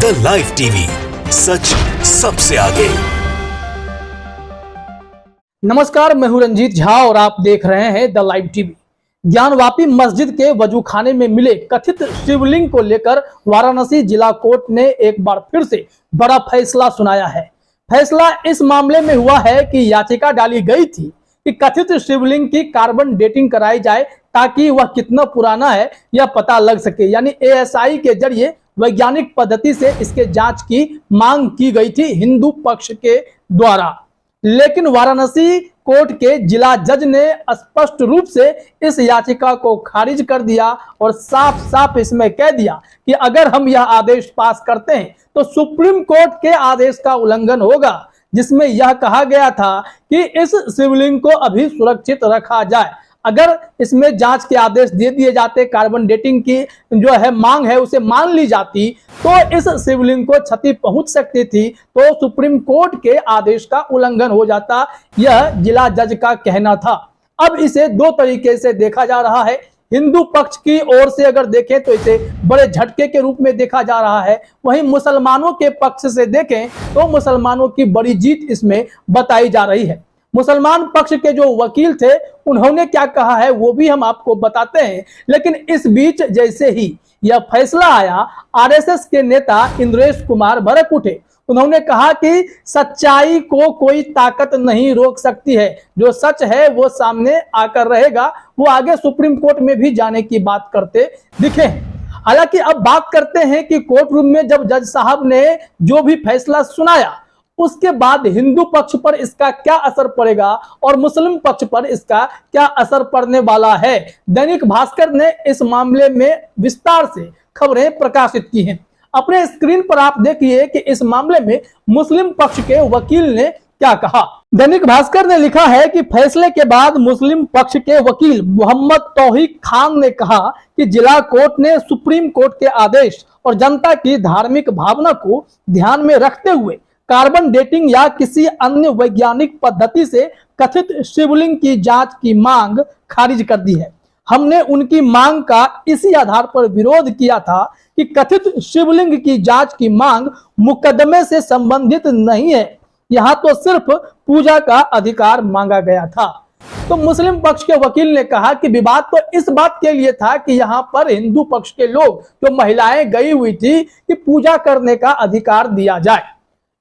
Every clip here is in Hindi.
द लाइव टीवी, सच सबसे आगे। नमस्कार, मैं हूं रंजीत झा और आप देख रहे हैं द लाइव टीवी। ज्ञानवापी मस्जिद के वजूखाने में मिले कथित शिवलिंग को लेकर वाराणसी जिला कोर्ट ने एक बार फिर से बड़ा फैसला सुनाया है। फैसला इस मामले में हुआ है कि याचिका डाली गई थी कि कथित शिवलिंग की कार्बन डेटिंग कराई जाए ताकि वह कितना पुराना है यह पता लग सके। यानी ASI के जरिए वैज्ञानिक पद्धति से इसके जांच की मांग की गई थी हिंदू पक्ष के द्वारा। लेकिन वाराणसी कोर्ट के जिला जज ने स्पष्ट रूप से इस याचिका को खारिज कर दिया और साफ साफ इसमें कह दिया कि अगर हम यह आदेश पास करते हैं तो सुप्रीम कोर्ट के आदेश का उल्लंघन होगा, जिसमें यह कहा गया था कि इस शिवलिंग को अभी सुरक्षित रखा जाए। अगर इसमें जांच के आदेश दे दिए जाते, कार्बन डेटिंग की जो है मांग है उसे मान ली जाती, तो इस शिवलिंग को क्षति पहुंच सकती थी, तो सुप्रीम कोर्ट के आदेश का उल्लंघन हो जाता, यह जिला जज का कहना था। अब इसे दो तरीके से देखा जा रहा है। हिंदू पक्ष की ओर से अगर देखें तो इसे बड़े झटके के रूप में देखा जा रहा है, वहीं मुसलमानों के पक्ष से देखें तो मुसलमानों की बड़ी जीत इसमें बताई जा रही है। मुसलमान पक्ष के जो वकील थे उन्होंने क्या कहा है वो भी हम आपको बताते हैं। लेकिन इस बीच जैसे ही यह फैसला आया, RSS के नेता इंद्रेश कुमार भड़क उठे। उन्होंने कहा कि सच्चाई को कोई ताकत नहीं रोक सकती है, जो सच है वो सामने आकर रहेगा। वो आगे सुप्रीम कोर्ट में भी जाने की बात करते दिखे। हालांकि अब बात करते हैं कि कोर्ट रूम में जब जज साहब ने जो भी फैसला सुनाया उसके बाद हिंदू पक्ष पर इसका क्या असर पड़ेगा और मुस्लिम पक्ष पर इसका क्या असर पड़ने वाला है। दैनिक भास्कर ने इस मामले में विस्तार से खबरें प्रकाशित की हैं। अपने स्क्रीन पर आप देखिए कि इस मामले में मुस्लिम पक्ष के वकील ने क्या कहा। दैनिक भास्कर ने लिखा है कि फैसले के बाद मुस्लिम पक्ष के वकील मोहम्मद तौहीक खान ने कहा कि जिला कोर्ट ने सुप्रीम कोर्ट के आदेश और जनता की धार्मिक भावना को ध्यान में रखते हुए कार्बन डेटिंग या किसी अन्य वैज्ञानिक पद्धति से कथित शिवलिंग की जांच की मांग खारिज कर दी है। हमने उनकी मांग का इसी आधार पर विरोध किया था कि कथित शिवलिंग की जांच की मांग मुकदमे से संबंधित नहीं है, यहाँ तो सिर्फ पूजा का अधिकार मांगा गया था। तो मुस्लिम पक्ष के वकील ने कहा कि विवाद तो इस बात के लिए था कि यहाँ पर हिंदू पक्ष के लोग जो महिलाएं गई हुई थी कि पूजा करने का अधिकार दिया जाए।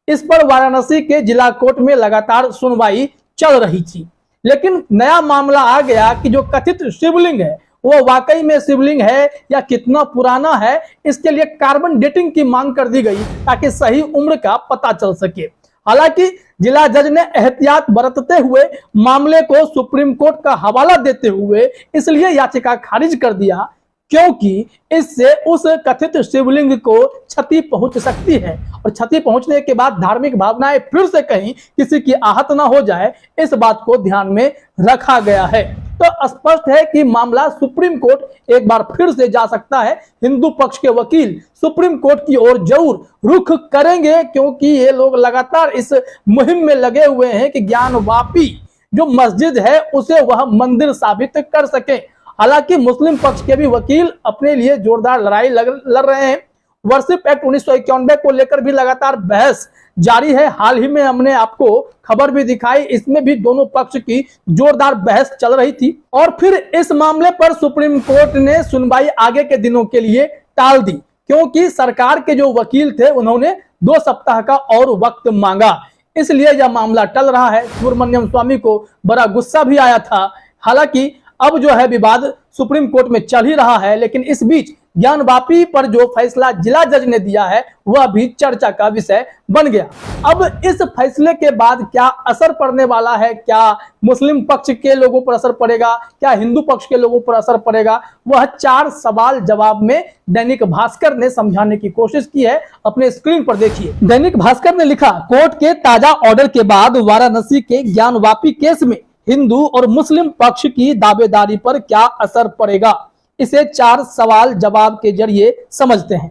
इस पर वाराणसी के जिला कोर्ट में लगातार सुनवाई चल रही थी। लेकिन नया मामला आ गया कि जो कथित शिवलिंग है वो वाकई में शिवलिंग है या कितना पुराना है, इसके लिए कार्बन डेटिंग की मांग कर दी गई ताकि सही उम्र का पता चल सके। हालांकि जिला जज ने एहतियात बरतते हुए मामले को सुप्रीम कोर्ट का हवाला देते हुए इसलिए याचिका खारिज कर दिया क्योंकि इससे उस कथित शिवलिंग को क्षति पहुंच सकती है और क्षति पहुंचने के बाद धार्मिक भावनाएं फिर से कहीं किसी की आहत ना हो जाए, इस बात को ध्यान में रखा गया है। तो स्पष्ट है कि मामला सुप्रीम कोर्ट एक बार फिर से जा सकता है। हिंदू पक्ष के वकील सुप्रीम कोर्ट की ओर जरूर रुख करेंगे क्योंकि ये लोग लगातार इस मुहिम में लगे हुए हैं कि ज्ञानवापी जो मस्जिद है उसे वह मंदिर साबित कर सके। हालांकि मुस्लिम पक्ष के भी वकील अपने लिए जोरदार लड़ाई लड़ रहे हैं। वर्शिप एक्ट 1991 को लेकर भी लगातार बहस जारी है। हाल ही में हमने आपको खबर भी दिखाई, इसमें भी दोनों पक्ष की जोरदार बहस चल रही थी और फिर इस मामले पर सुप्रीम कोर्ट ने सुनवाई आगे के दिनों के लिए टाल दी क्योंकि सरकार के जो वकील थे उन्होंने 2 सप्ताह का और वक्त मांगा, इसलिए यह मामला टल रहा है। सुब्रमण्यम स्वामी को बड़ा गुस्सा भी आया था। हालांकि अब जो है विवाद सुप्रीम कोर्ट में चल ही रहा है, लेकिन इस बीच ज्ञानवापी पर जो फैसला जिला जज ने दिया है वह भी चर्चा का विषय बन गया। अब इस फैसले के बाद क्या असर पड़ने वाला है, क्या मुस्लिम पक्ष के लोगों पर असर पड़ेगा, क्या हिंदू पक्ष के लोगों पर असर पड़ेगा, वह 4 सवाल जवाब में दैनिक भास्कर ने समझाने की कोशिश की है। अपने स्क्रीन पर देखिए। दैनिक भास्कर ने लिखा, कोर्ट के ताजा ऑर्डर के बाद वाराणसी के ज्ञानवापी केस में हिंदू और मुस्लिम पक्ष की दावेदारी पर क्या असर पड़ेगा, इसे 4 सवाल जवाब के जरिए समझते हैं।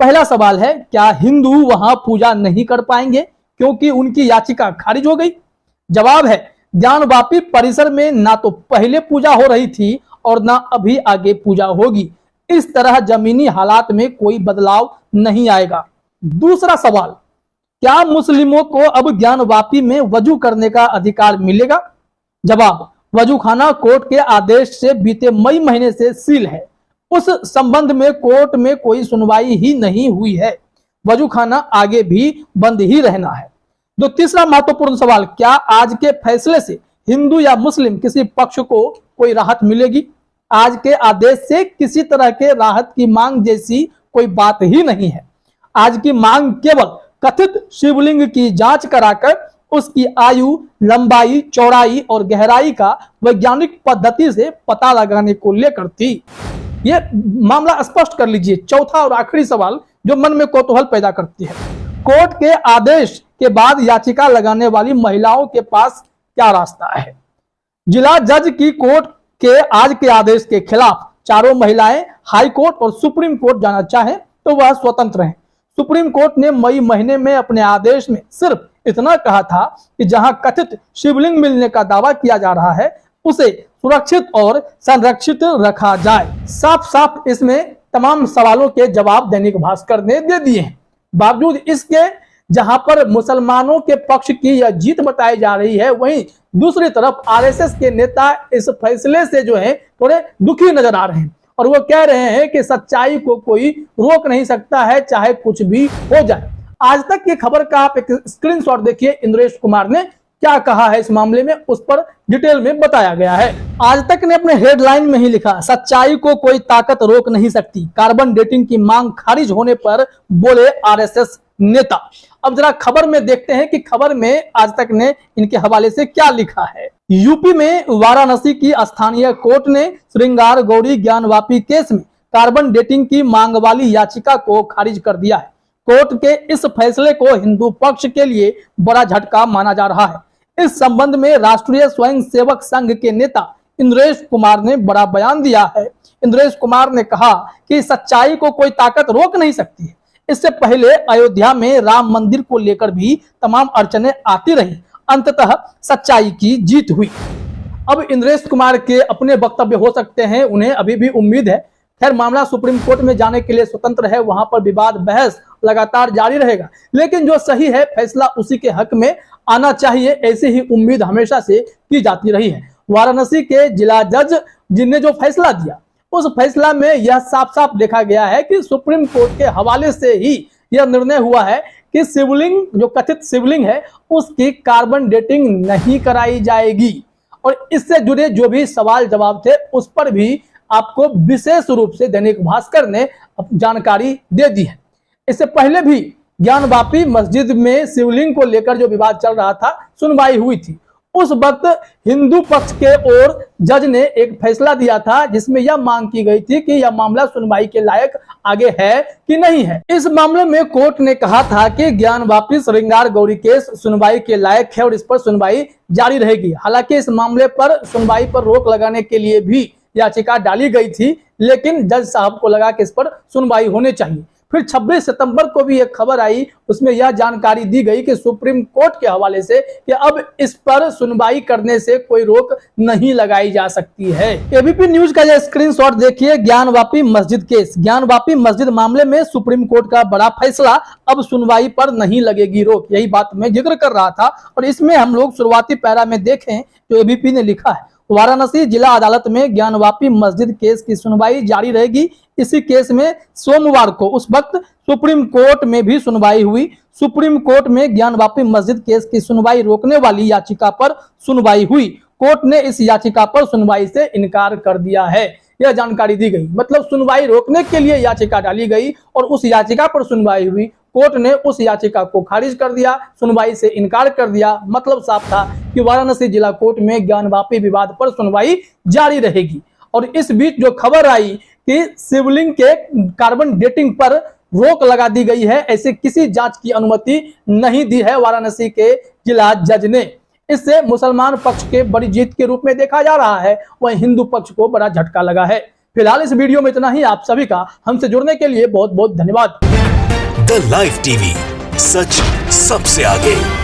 पहला सवाल है, क्या हिंदू वहां पूजा नहीं कर पाएंगे क्योंकि उनकी याचिका खारिज हो गई? जवाब है, ज्ञानवापी परिसर में ना तो पहले पूजा हो रही थी और ना अभी आगे पूजा होगी। इस तरह जमीनी हालात में कोई बदलाव नहीं आएगा। दूसरा सवाल, क्या मुस्लिमों को अब ज्ञानवापी में वजू करने का अधिकार मिलेगा? जवाब, वजूखाना कोर्ट के आदेश से बीते मई महीने से सील है। उस संबंध में कोर्ट में कोई सुनवाई ही नहीं हुई है। वजूखाना आगे भी बंद ही रहना है। जो तीसरा महत्वपूर्ण सवाल, क्या आज के फैसले से हिंदू या मुस्लिम किसी पक्ष को कोई राहत मिलेगी? आज के आदेश से किसी तरह के राहत की मांग जैसी कोई बात ही नहीं है। आज की मांग केवल कथित शिवलिंग की जांच कराकर उसकी आयु, लंबाई, चौड़ाई और गहराई का वैज्ञानिक पद्धति से पता लगाने को लेकर थी। यह मामला स्पष्ट कर लीजिए। चौथा और आखिरी सवाल जो मन में कौतूहल पैदा करती है, कोर्ट के आदेश के बाद याचिका लगाने वाली महिलाओं के पास क्या रास्ता है? जिला जज की कोर्ट के आज के आदेश के खिलाफ चारों महिलाएं हाई कोर्ट और सुप्रीम कोर्ट जाना चाहें तो वह स्वतंत्र हैं। सुप्रीम कोर्ट ने मई महीने में अपने आदेश में सिर्फ इतना कहा था कि जहां कथित शिवलिंग मिलने का दावा किया जा रहा है उसे सुरक्षित और संरक्षित रखा जाए। साफ साफ इसमें तमाम सवालों के जवाब दैनिक भास्कर ने दे दिए हैं। बावजूद इसके जहां पर मुसलमानों के पक्ष की यह जीत बताई जा रही है, वहीं दूसरी तरफ आरएसएस के नेता इस फैसले से जो है थोड़े दुखी नजर आ रहे हैं और वो कह रहे हैं कि सच्चाई को कोई रोक नहीं सकता है, चाहे कुछ भी हो जाए। आज तक की खबर का आप एक स्क्रीनशॉट देखिए। इंद्रेश कुमार ने क्या कहा है इस मामले में, उस पर डिटेल में बताया गया है। आज तक ने अपने हेडलाइन में ही लिखा, सच्चाई को कोई ताकत रोक नहीं सकती, कार्बन डेटिंग की मांग खारिज होने पर बोले आरएसएस नेता। अब जरा खबर में देखते हैं कि खबर में आज तक ने इनके हवाले से क्या लिखा है। यूपी में वाराणसी की स्थानीय कोर्ट ने श्रृंगार गौरी ज्ञानवापी केस में कार्बन डेटिंग की मांग वाली याचिका को खारिज कर दिया है। कोर्ट के इस फैसले को हिंदू पक्ष के लिए बड़ा झटका माना जा रहा है। इस संबंध में राष्ट्रीय स्वयंसेवक संघ के नेता इंद्रेश कुमार ने बड़ा बयान दिया है। इंद्रेश कुमार ने कहा कि सच्चाई को कोई ताकत रोक नहीं सकती है। इससे पहले अयोध्या में राम मंदिर को लेकर भी तमाम अड़चने आती रही, अंततः सच्चाई की जीत हुई। अब इंद्रेश कुमार के अपने वक्तव्य हो सकते हैं, उन्हें अभी भी उम्मीद है। खैर, मामला सुप्रीम कोर्ट में जाने के लिए स्वतंत्र है, वहां पर विवाद बहस लगातार जारी रहेगा, लेकिन जो सही है फैसला उसी के हक में आना चाहिए, ऐसी ही उम्मीद हमेशा से की जाती रही है। वाराणसी के जिला जज जिनने जो फैसला दिया, उस फैसला में यह साफ साफ देखा गया है कि सुप्रीम कोर्ट के हवाले से ही यह निर्णय हुआ है कि शिवलिंग, जो कथित शिवलिंग है, उसकी कार्बन डेटिंग नहीं कराई जाएगी। और इससे जुड़े जो भी सवाल जवाब थे उस पर भी आपको विशेष रूप से दैनिक भास्कर ने जानकारी दे दी है। इससे पहले भी ज्ञानवापी मस्जिद में शिवलिंग को लेकर जो विवाद चल रहा था, सुनवाई हुई थी। उस वक्त हिंदू पक्ष के ओर जज ने एक फैसला दिया था जिसमें यह मांग की गई थी कि यह मामला सुनवाई के लायक आगे है कि नहीं है। इस मामले में कोर्ट ने कहा था कि ज्ञानवापी श्रृंगार गौरी केस सुनवाई के लायक है और इस पर सुनवाई जारी रहेगी। हालांकि इस मामले पर सुनवाई पर रोक लगाने के लिए भी याचिका डाली गई थी, लेकिन जज साहब को लगा कि इस पर सुनवाई होनी चाहिए। फिर 26 सितंबर को भी एक खबर आई, उसमें यह जानकारी दी गई कि सुप्रीम कोर्ट के हवाले से कि अब इस पर सुनवाई करने से कोई रोक नहीं लगाई जा सकती है। एबीपी न्यूज का यह स्क्रीनशॉट देखिए। ज्ञानवापी मस्जिद केस, ज्ञानवापी मस्जिद मामले में सुप्रीम कोर्ट का बड़ा फैसला, अब सुनवाई पर नहीं लगेगी रोक, यही बात मैं जिक्र कर रहा था। और इसमें हम लोग शुरुआती पैरा में देखें जो एबीपी ने लिखा है, वाराणसी जिला अदालत में ज्ञानवापी मस्जिद केस की सुनवाई जारी रहेगी। इसी केस में सोमवार को उस वक्त सुप्रीम कोर्ट में भी सुनवाई हुई। सुप्रीम कोर्ट में ज्ञानवापी मस्जिद केस की सुनवाई रोकने वाली याचिका पर सुनवाई हुई। कोर्ट ने इस याचिका पर सुनवाई से इनकार कर दिया है, यह जानकारी दी गई। मतलब सुनवाई रोकने के लिए याचिका डाली गई और उस याचिका पर सुनवाई हुई। कोर्ट ने उस याचिका को खारिज कर दिया, सुनवाई से इनकार कर दिया। मतलब साफ था कि वाराणसी जिला कोर्ट में ज्ञानवापी विवाद पर सुनवाई जारी रहेगी। और इस बीच जो खबर आई कि शिवलिंग के कार्बन डेटिंग पर रोक लगा दी गई है, ऐसे किसी जांच की अनुमति नहीं दी है वाराणसी के जिला जज ने। इससे मुसलमान पक्ष के बड़ी जीत के रूप में देखा जा रहा है, वहीं हिंदू पक्ष को बड़ा झटका लगा है। फिलहाल इस वीडियो में इतना ही। आप सभी का हमसे जुड़ने के लिए बहुत बहुत धन्यवाद। द लाइव टीवी, सच सबसे आगे।